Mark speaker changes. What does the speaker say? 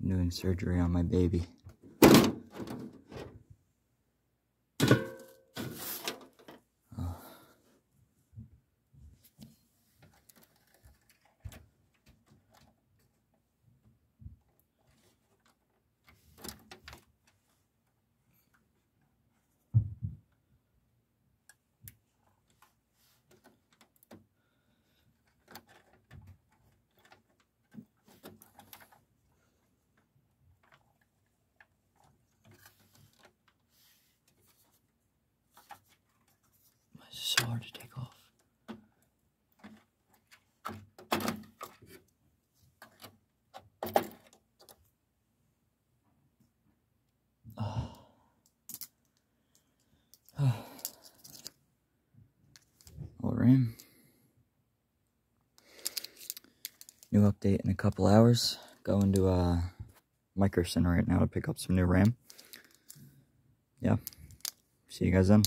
Speaker 1: doing surgery on my baby. It's so hard to take off. All right. New update in a couple hours. Going to Micro Center right now to pick up some new RAM. Yeah. See you guys then.